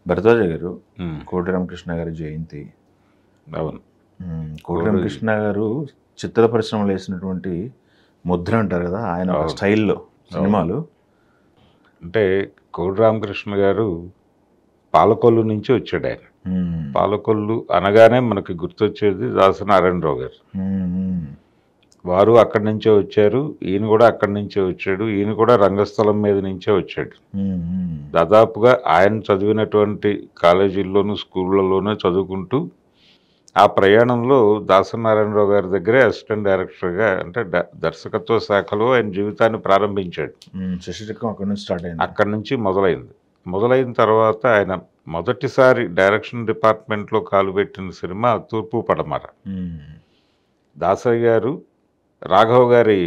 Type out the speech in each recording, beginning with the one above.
భరద్వాజ గారు ఉమ్, కోటి రామకృష్ణ గారి జయంతి. అవును. కోటి రామకృష్ణ గారు చిత్ర పరిశ్రమలో వేసినటువంటి ముద్ర అంటారు కదా, ఆయన ఒక అవును. స్టైల్లో సినిమాలు. అంటే కోడి రామకృష్ణ గారు పాలకొల్లు నుంచి వచ్చాడు ఆయన. మ్మ్. పాలకొల్లు అనగానే మనకి గుర్తొచ్చేది దాసనారాయణరావు గారు. మ్మ్. వారు అక్కడి నుంచే వచ్చారు, ఈయన కూడా అక్కడి నుంచే వచ్చాడు, ఈయన కూడా రంగస్థలం మీద నుంచే వచ్చాడు. మ్మ్. దాదాపుగా ఆయన చదివినటువంటి కాలేజీల్లోనూ స్కూళ్ళలోనూ చదువుకుంటూ ఆ ప్రయాణంలో దాసనారాయణరావు గారి దగ్గరే అసిస్టెంట్ డైరెక్టర్గా అంటే దర్శకత్వ శాఖలో ఆయన జీవితాన్ని ప్రారంభించాడు. శశిచక్రం అక్కడి నుంచి స్టార్ట్ అయింది. అక్కడి నుంచి మొదలైన తర్వాత ఆయన మొదటిసారి డైరెక్షన్ డిపార్ట్మెంట్లో కాలుపెట్టిన సినిమా తూర్పు పడమర. మ్మ్. దాసయ్య గారు రాఘవ్ గారి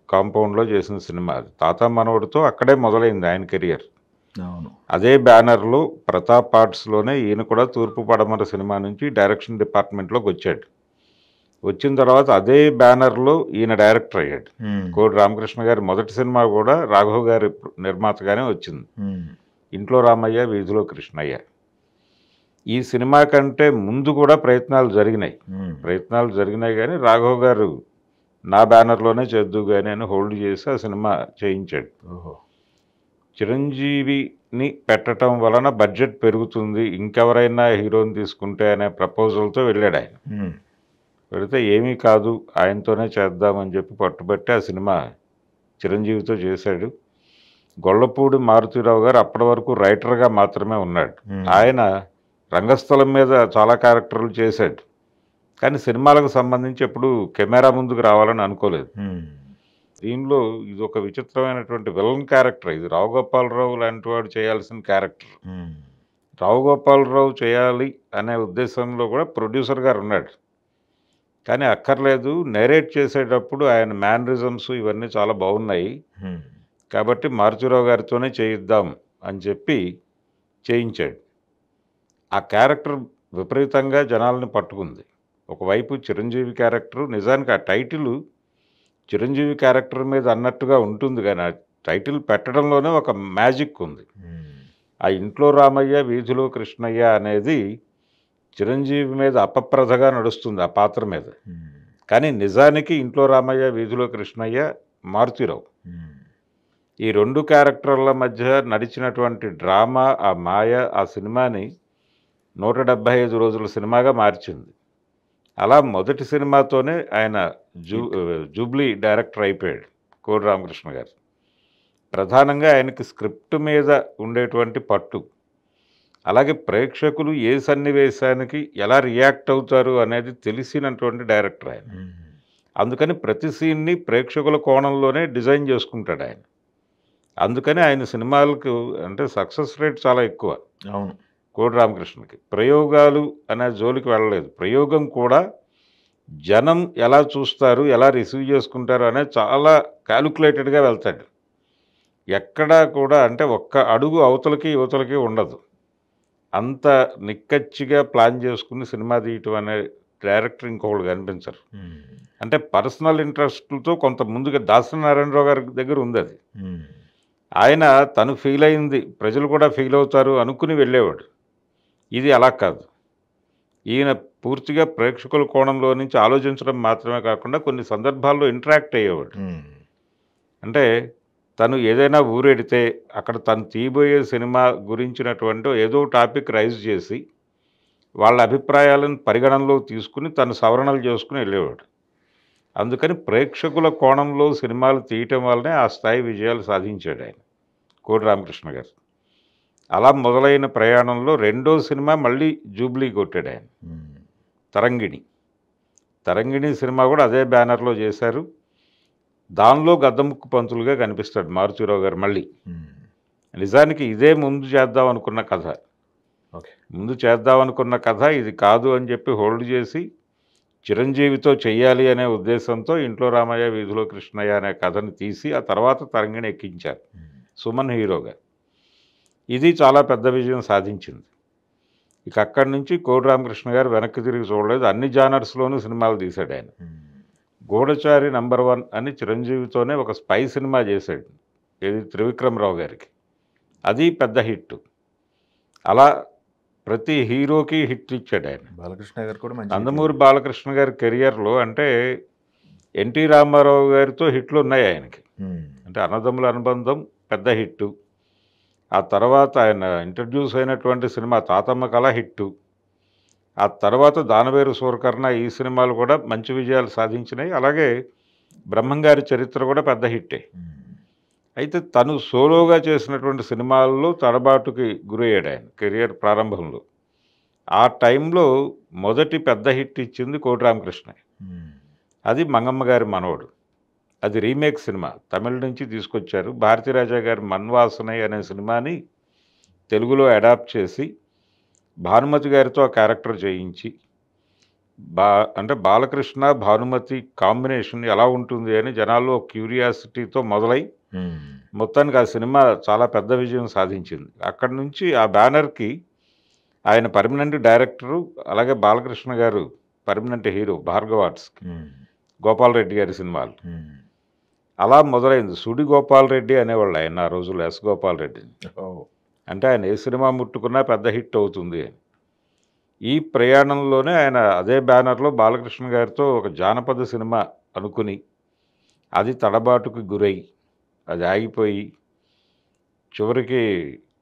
కాంపౌండ్లో చేసిన సినిమా అది. తాత మనవడితో అక్కడే మొదలైంది ఆయన కెరియర్. అవును. అదే బ్యానర్లో ప్రతాప్ ఆర్ట్స్లోనే ఈయన కూడా తూర్పు పడమర సినిమా నుంచి డైరెక్షన్ డిపార్ట్మెంట్లోకి వచ్చాడు. వచ్చిన తర్వాత అదే బ్యానర్లో ఈయన డైరెక్టర్ అయ్యాడు. మ్మ్. కోడి రామకృష్ణ గారి మొదటి సినిమా కూడా రాఘవ్ గారి నిర్మాతగానే వచ్చింది, మ్మ్. ఇంట్లో రామయ్య వీధిలో కృష్ణయ్య. ఈ సినిమా కంటే ముందు కూడా ప్రయత్నాలు జరిగినాయి కానీ రాఘవ్ గారు నా బ్యానర్లోనే చేద్దు కానీ అని హోల్డ్ చేసి ఆ సినిమా చేయించాడు. ఓహో. చిరంజీవిని పెట్టడం వలన బడ్జెట్ పెరుగుతుంది, ఇంకెవరైనా హీరోని తీసుకుంటే అనే ప్రపోజల్తో వెళ్ళాడు ఆయన. మ్మ్. వెళితే ఏమీ కాదు ఆయనతోనే చేద్దామని చెప్పి పట్టుబట్టి ఆ సినిమా చిరంజీవితో చేశాడు. గొల్లపూడి మారుతీరావు గారు అప్పటి వరకు రైటర్గా మాత్రమే ఉన్నాడు. ఆయన రంగస్థలం మీద చాలా క్యారెక్టర్లు చేశాడు, కానీ సినిమాలకు సంబంధించి ఎప్పుడు కెమెరా ముందుకు రావాలని అనుకోలేదు. మ్మ్. దీనిలో ఇది ఒక విచిత్రమైనటువంటి విలన్ క్యారెక్టర్. ఇది రావు గోపాలరావు లాంటి వాడు చేయాల్సిన క్యారెక్టర్. మ్మ్. రావు గోపాలరావు చేయాలి అనే ఉద్దేశంలో కూడా ప్రొడ్యూసర్ గారు ఉన్నాడు, కానీ అక్కర్లేదు, నేరేట్ చేసేటప్పుడు ఆయన మేనరిజమ్స్ ఇవన్నీ చాలా బాగున్నాయి మ్మ్. కాబట్టి మారుతీరావు గారితోనే చేయిద్దాం అని చెప్పి చేయించాడు. ఆ క్యారెక్టర్ విపరీతంగా జనాల్ని పట్టుకుంది. ఒకవైపు చిరంజీవి క్యారెక్టరు, నిజానికి ఆ టైటిల్ చిరంజీవి క్యారెక్టర్ మీద అన్నట్టుగా ఉంటుంది, కానీ ఆ టైటిల్ పెట్టడంలోనే ఒక మ్యాజిక్ ఉంది. మ్మ్. ఆ ఇంట్లో రామయ్య వీధిలో కృష్ణయ్య అనేది చిరంజీవి మీద అపప్రథగా నడుస్తుంది ఆ పాత్ర మీద, మ్మ్. కానీ నిజానికి ఇంట్లో రామయ్య వీధిలో కృష్ణయ్య మారుతీరావు. మ్మ్. ఈ రెండు క్యారెక్టర్ల మధ్య నడిచినటువంటి డ్రామా, ఆ మాయ ఆ సినిమాని 175 రోజుల సినిమాగా మార్చింది. అలా మొదటి సినిమాతోనే ఆయన జూబ్లీ డైరెక్టర్ అయిపోయాడు కోడి రామకృష్ణ గారు. ప్రధానంగా ఆయనకి స్క్రిప్ట్ మీద ఉండేటువంటి పట్టు, అలాగే ప్రేక్షకులు ఏ సన్నివేశానికి ఎలా రియాక్ట్ అవుతారు అనేది తెలిసినటువంటి డైరెక్టర్ ఆయన. మ్మ్. అందుకని ప్రతి సీన్ని ప్రేక్షకుల కోణంలోనే డిజైన్ చేసుకుంటాడు ఆయన. అందుకని ఆయన సినిమాలకు అంటే సక్సెస్ రేట్ చాలా ఎక్కువ. అవును. కోడి రామకృష్ణకి ప్రయోగాలు అనే జోలికి వెళ్ళలేదు. ప్రయోగం కూడా జనం ఎలా చూస్తారు, ఎలా రిసీవ్ చేసుకుంటారు అనేది చాలా క్యాలిక్యులేటెడ్గా వెళ్తాడు. ఎక్కడా కూడా అంటే ఒక్క అడుగు అవతలకి యువతలకి ఉండదు. అంత నిక్కచ్చిగా ప్లాన్ చేసుకుని సినిమా తీయటం అనే డైరెక్టర్ ఇంకొకళ్ళు కనిపించరు. మ్మ్. అంటే పర్సనల్ ఇంట్రెస్ట్లతో కొంత ముందుగా దాసనారాయణరావు గారి దగ్గర ఉంది అది. మ్మ్. ఆయన తను ఫీల్ అయింది ప్రజలు కూడా ఫీల్ అవుతారు అనుకుని వెళ్ళేవాడు. ఇది అలా కాదు. ఈయన పూర్తిగా ప్రేక్షకుల కోణంలో నుంచి ఆలోచించడం మాత్రమే కాకుండా కొన్ని సందర్భాల్లో ఇంటరాక్ట్ అయ్యేవాడు. మ్మ్. అంటే తను ఏదైనా ఊరెడితే అక్కడ తను తీయబోయే సినిమా గురించినటువంటి ఏదో టాపిక్ రైజ్ చేసి వాళ్ళ అభిప్రాయాలను పరిగణనలో తీసుకుని తను సవరణలు చేసుకుని వెళ్ళేవాడు. అందుకని ప్రేక్షకుల కోణంలో సినిమాలు తీయటం వల్లనే ఆ స్థాయి విజయాలు సాధించాడు ఆయన కోడి రామకృష్ణ గారు. అలా మొదలైన ప్రయాణంలో రెండో సినిమా మళ్ళీ జూబ్లీ కొట్టాడు ఆయన, మ్మ్. తరంగిణి సినిమా కూడా అదే బ్యానర్లో చేశారు. దానిలో గద్దముక్కు పంతులుగా కనిపిస్తాడు మారుతీరావు గారు మళ్ళీ. మ్మ్. నిజానికి ఇదే ముందు చేద్దాం అనుకున్న కథ. ఓకే. ముందు చేద్దాం అనుకున్న కథ ఇది కాదు అని చెప్పి హోల్డ్ చేసి చిరంజీవితో చెయ్యాలి అనే ఉద్దేశంతో ఇంట్లో రామయ్య వీధిలో కృష్ణయ్య అనే కథను తీసి ఆ తర్వాత తరంగిణి ఎక్కించారు మ్మ్. సుమన్ హీరోగా. ఇది చాలా పెద్ద విజయం సాధించింది. ఇక అక్కడి నుంచి కోడి రామకృష్ణ గారు వెనక్కి తిరిగి చూడలేదు, అన్ని జానర్స్లోనూ సినిమాలు తీశాడు ఆయన. మ్మ్. గూఢచారి నంబర్ 1 అని చిరంజీవితోనే ఒక స్పై సినిమా చేశాడు, ఏది త్రివిక్రమరావు గారికి. అది పెద్ద హిట్. అలా ప్రతి హీరోకి హిట్ ఇచ్చాడు ఆయన. బాలకృష్ణ గారు కూడా మంచి నందమూరి బాలకృష్ణ గారి కెరియర్లో అంటే ఎన్టీ రామారావు గారితో హిట్లు ఉన్నాయి ఆయనకి. అంటే అన్నదమ్ముల అనుబంధం పెద్ద హిట్టు. ఆ తర్వాత ఆయన ఇంట్రడ్యూస్ అయినటువంటి సినిమా తాతమ్మ కళ హిట్టు. ఆ తర్వాత దానవేరు సూరకర్ణ ఈ సినిమాలు కూడా మంచి విజయాలు సాధించినాయి. అలాగే బ్రహ్మంగారి చరిత్ర కూడా పెద్ద హిట్టే. అయితే తను సోలోగా చేసినటువంటి సినిమాల్లో తడబాటుకి గురయ్యాడు ఆయన కెరియర్ ప్రారంభంలో. ఆ టైంలో మొదటి పెద్ద హిట్ ఇచ్చింది కోటి రామకృష్ణ. అది మంగమ్మ గారి మనవడు. అది రీమేక్ సినిమా, తమిళ నుంచి తీసుకొచ్చారు. భారతీరాజా గారి మన్వాసనై అనే సినిమాని తెలుగులో అడాప్ట్ చేసి భానుమతి గారితో ఆ క్యారెక్టర్ చేయించి అంటే బాలకృష్ణ భానుమతి కాంబినేషన్ ఎలా ఉంటుంది అని జనాల్లో క్యూరియాసిటీతో మొదలై మొత్తానికి ఆ సినిమా చాలా పెద్ద విజయం సాధించింది. అక్కడి నుంచి ఆ బ్యానర్కి ఆయన పర్మనెంట్ డైరెక్టరు, అలాగే బాలకృష్ణ గారు పర్మనెంట్ హీరో భార్గవ ఆర్ట్స్కి, గోపాల్ రెడ్డి గారి సినిమాలు. అలా మొదలైంది. సుడి గోపాల్ రెడ్డి అనేవాళ్ళు ఆయన ఆ రోజుల్లో, ఎస్ గోపాల్ రెడ్డి. అంటే ఆయన ఏ సినిమా ముట్టుకున్నా పెద్ద హిట్ అవుతుంది అని. ఈ ప్రయాణంలోనే ఆయన అదే బ్యానర్లో బాలకృష్ణ గారితో ఒక జానపద సినిమా అనుకుని అది తడబాటుకు గురై అది ఆగిపోయి చివరికి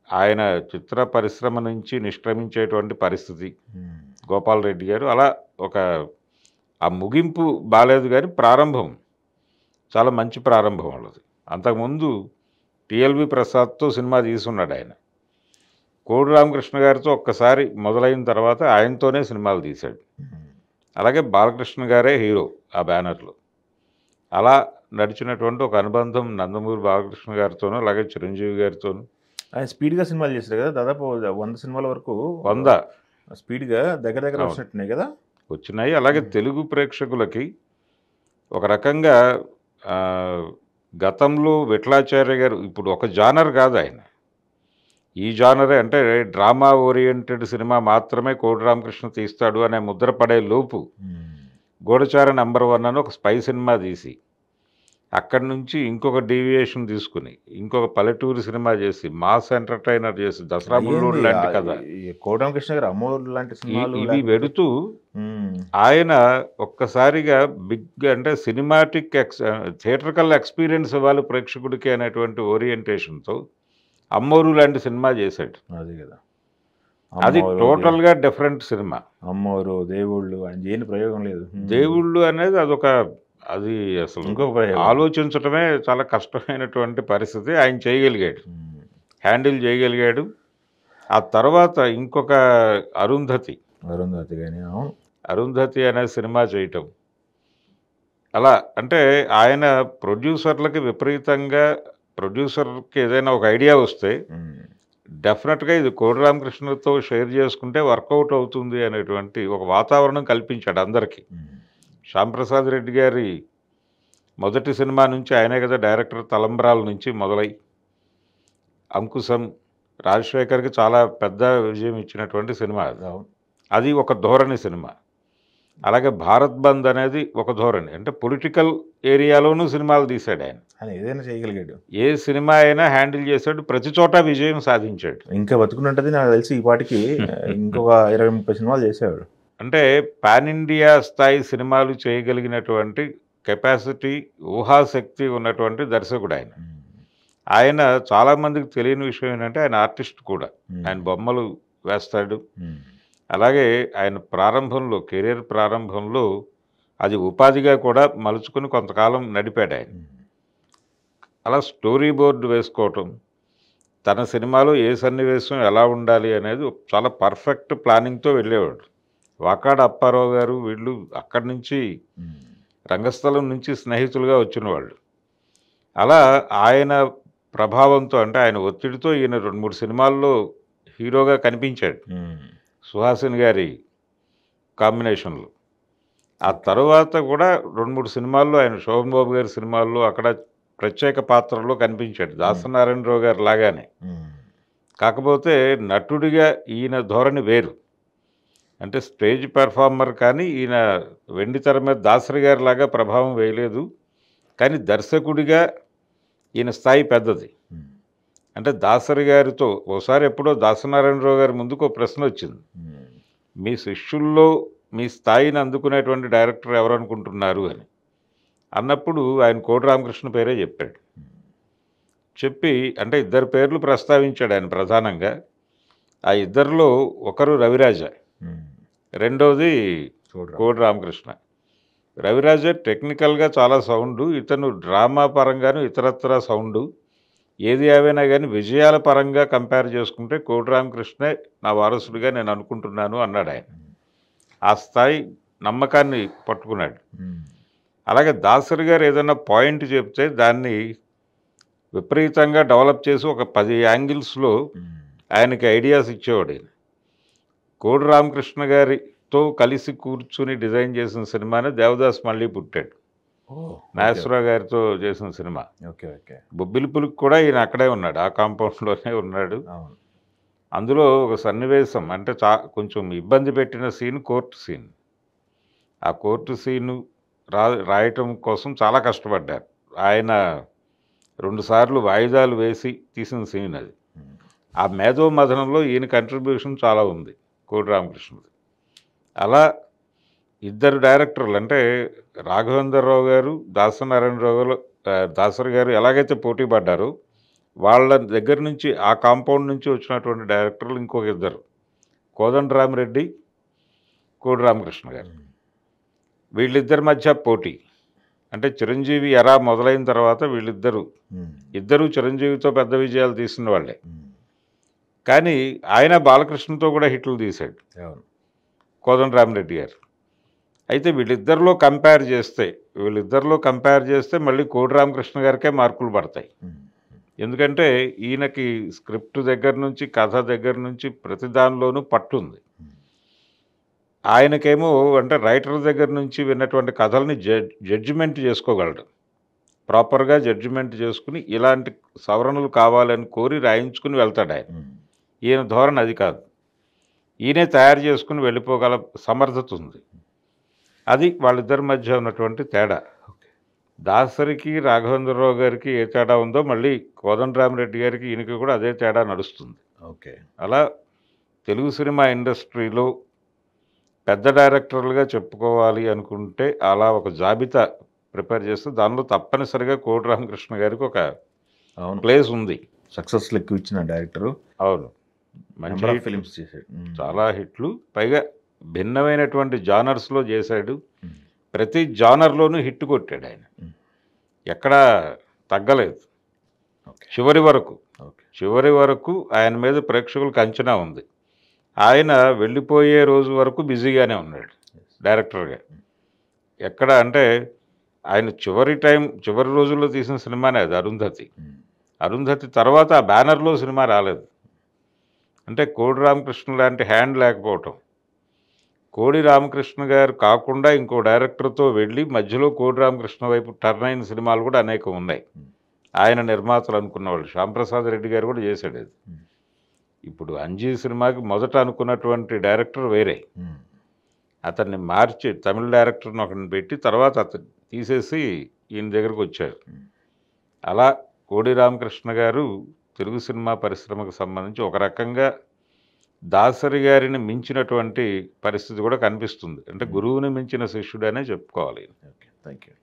ఆయన చిత్ర పరిశ్రమ నుంచి నిష్క్రమించేటువంటి పరిస్థితి గోపాల్ రెడ్డి గారు. అలా ఒక ఆ ముగింపు బాలేదు, కానీ ప్రారంభం చాలా మంచి ప్రారంభం వాళ్ళది. అంతకుముందు టిఎల్వి ప్రసాద్తో సినిమా తీసున్నాడు ఆయన. కోడి రామకృష్ణ గారితో ఒక్కసారి మొదలైన తర్వాత ఆయనతోనే సినిమాలు తీశాడు. అలాగే బాలకృష్ణ గారే హీరో ఆ బ్యానర్లో. అలా నడిచినటువంటి ఒక అనుబంధం నందమూరి బాలకృష్ణ గారితోనూ, అలాగే చిరంజీవి గారితోనూ. ఆయన స్పీడ్గా సినిమాలు చేశారు కదా, దాదాపు 100 సినిమాల వరకు 100 స్పీడ్గా దగ్గర వచ్చినట్టున్నాయి కదా వచ్చినాయి. అలాగే తెలుగు ప్రేక్షకులకి ఒక రకంగా గతంలో విఠలాచార్య గారు, ఇప్పుడు ఒక జానర్ కాదు ఆయన, ఈ జానరే, అంటే డ్రామా ఓరియంటెడ్ సినిమా మాత్రమే కోడి రామకృష్ణ తీస్తాడు అనే ముద్ర పడే లోపు గూఢచార నంబర్ 1 అని ఒక స్పై సినిమా తీసి అక్కడి నుంచి ఇంకొక డీవియేషన్ తీసుకుని ఇంకొక పల్లెటూరు సినిమా చేసి మాస్ ఎంటర్టైనర్ చేసి దసరా బుల్లోడు లాంటి కథ, కోడి రామకృష్ణ గారు అమ్మోరు లాంటి సినిమాలు ఇవి వెడుతూ ఆయన ఒక్కసారిగా బిగ్ అంటే సినిమాటిక్ థియేటర్కల్ ఎక్స్పీరియన్స్ ఇవ్వాలి ప్రేక్షకుడికి అనేటువంటి ఓరియంటేషన్తో అమ్మోరు లాంటి సినిమా చేశాడు. అది కదా, అది టోటల్గా డిఫరెంట్ సినిమా. అమ్మోరు, దేవుళ్ళు, ఆయన చేయని ప్రయోగం లేదు. దేవుళ్ళు అనేది అది అసలు ఇంకొక ప్రయోగం, ఆలోచించటమే చాలా కష్టమైనటువంటి పరిస్థితి. ఆయన చేయగలిగాడు, హ్యాండిల్ చేయగలిగాడు. ఆ తర్వాత ఇంకొక అరుంధతి కానీ అరుంధతి అనే సినిమా చేయటం. అలా అంటే ఆయన ప్రొడ్యూసర్లకి విపరీతంగా, ప్రొడ్యూసర్కి ఏదైనా ఒక ఐడియా వస్తే డెఫినెట్గా ఇది కోడి రామకృష్ణతో షేర్ చేసుకుంటే వర్కౌట్ అవుతుంది అనేటువంటి ఒక వాతావరణం కల్పించాడు అందరికీ. శ్యాంప్రసాద్ రెడ్డి గారి మొదటి సినిమా నుంచి ఆయనే కదా డైరెక్టర్, తలంబ్రాల నుంచి మొదలై అంకుశం, రాజశేఖర్కి చాలా పెద్ద విజయం ఇచ్చినటువంటి సినిమా అది ఒక ధోరణి సినిమా. అలాగే భారత్ బంద్ అనేది ఒక ధోరణి, అంటే పొలిటికల్ ఏరియాలోనూ సినిమాలు తీశాడు ఆయన. ఏదైనా చేయగలిగాడు, ఏ సినిమా అయినా హ్యాండిల్ చేశాడు, ప్రతి చోట విజయం సాధించాడు. ఇంకా బతుకున్నది నాకు తెలిసి ఈ పాటికి ఇంకొక 20-30 సినిమాలు చేసేవాడు. అంటే పాన్ ఇండియా స్థాయి సినిమాలు చేయగలిగినటువంటి కెపాసిటీ, ఊహాశక్తి ఉన్నటువంటి దర్శకుడు ఆయన. ఆయన చాలామందికి తెలియని విషయం ఏంటంటే ఆయన ఆర్టిస్ట్ కూడా, ఆయన బొమ్మలు వేస్తాడు. అలాగే ఆయన ప్రారంభంలో, కెరీర్ ప్రారంభంలో అది ఉపాధిగా కూడా మలుచుకుని కొంతకాలం నడిపాడు ఆయన. అలా స్టోరీ బోర్డు వేసుకోవటం, తన సినిమాలో ఏ సన్నివేశం ఎలా ఉండాలి అనేది చాలా పర్ఫెక్ట్ ప్లానింగ్తో వెళ్ళేవాడు. వాకాడ అప్పారావు గారు వీళ్ళు అక్కడి నుంచి రంగస్థలం నుంచి స్నేహితులుగా వచ్చిన వాళ్ళు. అలా ఆయన ప్రభావంతో, అంటే ఆయన ఒత్తిడితో ఈయన 2-3 సినిమాల్లో హీరోగా కనిపించాడు సుహాసిని గారి కాంబినేషన్లో. ఆ తర్వాత కూడా 2-3 సినిమాల్లో ఆయన శోభన్ బాబు గారి సినిమాల్లో అక్కడ ప్రత్యేక పాత్రలో కనిపించాడు, దాసనారాయణరావు గారు లాగానే. కాకపోతే నటుడిగా ఈయన ధోరణి వేరు, అంటే స్టేజ్ పెర్ఫార్మర్. కానీ ఈయన వెండితెర మీద దాసరి గారి లాగా ప్రభావం వేయలేదు, కానీ దర్శకుడిగా ఈయన స్థాయి పెద్దది. అంటే దాసరి గారితో ఓసారి ఎప్పుడో దాసనారాయణరావు గారి ముందుకు ఒక ప్రశ్న వచ్చింది. మీ శిష్యుల్లో మీ స్థాయిని అందుకునేటువంటి డైరెక్టర్ ఎవరు అనుకుంటున్నారు అని. అన్నప్పుడు ఆయన కోడి రామకృష్ణ పేరే చెప్పాడు. చెప్పి అంటే ఇద్దరు పేర్లు ప్రస్తావించాడు ఆయన ప్రధానంగా. ఆ ఇద్దరిలో ఒకరు రవిరాజ, రెండోది కోడి రామకృష్ణ. రవిరాజ టెక్నికల్గా చాలా సౌండు, ఇతను డ్రామా పరంగాను ఇతరత్రా సౌండు. ఏది ఏవైనా కానీ విజయాల పరంగా కంపేర్ చేసుకుంటే కోడి రామకృష్ణే నా వారసుడిగా నేను అనుకుంటున్నాను అన్నాడు ఆయన. ఆ స్థాయి నమ్మకాన్ని పట్టుకున్నాడు. అలాగే దాసరి గారు ఏదైనా పాయింట్ చెప్తే దాన్ని విపరీతంగా డెవలప్ చేసి ఒక 10 యాంగిల్స్లో ఆయనకి ఐడియాస్ ఇచ్చేవాడు ఆయన. కోడి రామకృష్ణ గారితో కలిసి కూర్చుని డిజైన్ చేసిన సినిమానే దేవదాస్ మళ్ళీ పుట్టాడు. నాగేశ్వరరావు గారితో చేసిన సినిమా. బొబ్బిలిపులికి కూడా ఈయన అక్కడే ఉన్నాడు, ఆ కాంపౌండ్లోనే ఉన్నాడు. అందులో ఒక సన్నివేశం అంటే కొంచెం ఇబ్బంది పెట్టిన సీన్ కోర్టు సీన్. ఆ కోర్టు సీను రాయటం కోసం చాలా కష్టపడ్డారు ఆయన. 2 సార్లు వాయిదాలు వేసి తీసిన సీన్ అది. ఆ మేధో మథనంలో ఈయన కంట్రిబ్యూషన్ చాలా ఉంది కోడి రామకృష్ణది. అలా ఇద్దరు డైరెక్టర్లు అంటే రాఘవేంద్రరావు గారు, దాసరి గారు ఎలాగైతే పోటీ పడ్డారో వాళ్ళ దగ్గర నుంచి ఆ కాంపౌండ్ నుంచి వచ్చినటువంటి డైరెక్టర్లు ఇంకొక ఇద్దరు, కోదండరామిరెడ్డి, కోడి రామకృష్ణ గారు. వీళ్ళిద్దరి మధ్య పోటీ. అంటే చిరంజీవి ఎరా మొదలైన తర్వాత ఇద్దరు చిరంజీవితో పెద్ద విజయాలు తీసిన వాళ్ళే. కానీ ఆయన బాలకృష్ణతో కూడా హిట్లు తీశాడు కోదండరామిరెడ్డి గారు. అయితే వీళ్ళిద్దరిలో కంపేర్ చేస్తే మళ్ళీ కోడి రామకృష్ణ గారికే మార్కులు పడతాయి. ఎందుకంటే ఈయనకి స్క్రిప్ట్ దగ్గర నుంచి కథ దగ్గర నుంచి ప్రతి దానిలోనూ పట్టుంది. ఆయనకేమో అంటే రైటర్ దగ్గర నుంచి విన్నటువంటి కథల్ని జడ్జిమెంట్ చేసుకోగలడు. ప్రాపర్గా జడ్జిమెంట్ చేసుకుని ఇలాంటి సవరణలు కావాలని కోరి రాయించుకుని వెళ్తాడు ఆయన. ఈయన ధోరణి అది కాదు. ఈయనే తయారు చేసుకుని వెళ్ళిపోగల సమర్థత ఉంది. అది వాళ్ళిద్దరి మధ్య ఉన్నటువంటి తేడా. దాసరికి రాఘవేంద్రరావు గారికి ఏ తేడా ఉందో మళ్ళీ కోదండరామిరెడ్డి గారికి ఈయనకి కూడా అదే తేడా నడుస్తుంది. అలా తెలుగు సినిమా ఇండస్ట్రీలో పెద్ద డైరెక్టర్లుగా చెప్పుకోవాలి అనుకుంటే అలా ఒక జాబితా ప్రిపేర్ చేస్తే దానిలో తప్పనిసరిగా కోడి రామకృష్ణ గారికి ఒక ప్లేస్ ఉంది. సక్సెస్ ఎక్కువ ఇచ్చిన డైరెక్టరు. అవును, మంచి ఫిలిమ్స్ చేశాడు, చాలా హిట్లు. పైగా భిన్నమైనటువంటి జానర్స్లో చేశాడు. ప్రతి జానర్లోనూ హిట్ కొట్టాడు ఆయన, ఎక్కడా తగ్గలేదు. చివరి వరకు ఆయన మీద ప్రేక్షకులకు అంచనా ఉంది. ఆయన వెళ్ళిపోయే రోజు వరకు బిజీగానే ఉన్నాడు డైరెక్టర్గా. ఎక్కడ అంటే ఆయన చివరి రోజుల్లో తీసిన సినిమానే అది అరుంధతి తర్వాత ఆ బ్యానర్లో సినిమా రాలేదు. అంటే కోడి రామకృష్ణ లాంటి హ్యాండ్ లేకపోవటం. కోడి రామకృష్ణ గారు కాకుండా ఇంకో డైరెక్టర్తో వెళ్ళి మధ్యలో కోడి రామకృష్ణ వైపు టర్న్ అయిన సినిమాలు కూడా అనేకం ఉన్నాయి. ఆయన నిర్మాతలు అనుకున్నవాళ్ళు. శ్యాంప్రసాద్ రెడ్డి గారు కూడా చేశాడు అది. ఇప్పుడు అంజీ సినిమాకి మొదట అనుకున్నటువంటి డైరెక్టర్ వేరే, అతన్ని మార్చి తమిళ డైరెక్టర్ని ఒకరిని పెట్టి తర్వాత అతను తీసేసి ఈయన దగ్గరకు వచ్చారు. అలా కోడి రామకృష్ణ గారు తెలుగు సినిమా పరిశ్రమకు సంబంధించి ఒక రకంగా దాసరి గారిని మించినటువంటి పరిస్థితి కూడా కనిపిస్తుంది. అంటే గురువుని మించిన శిష్యుడనే చెప్పుకోవాలి. Thank you.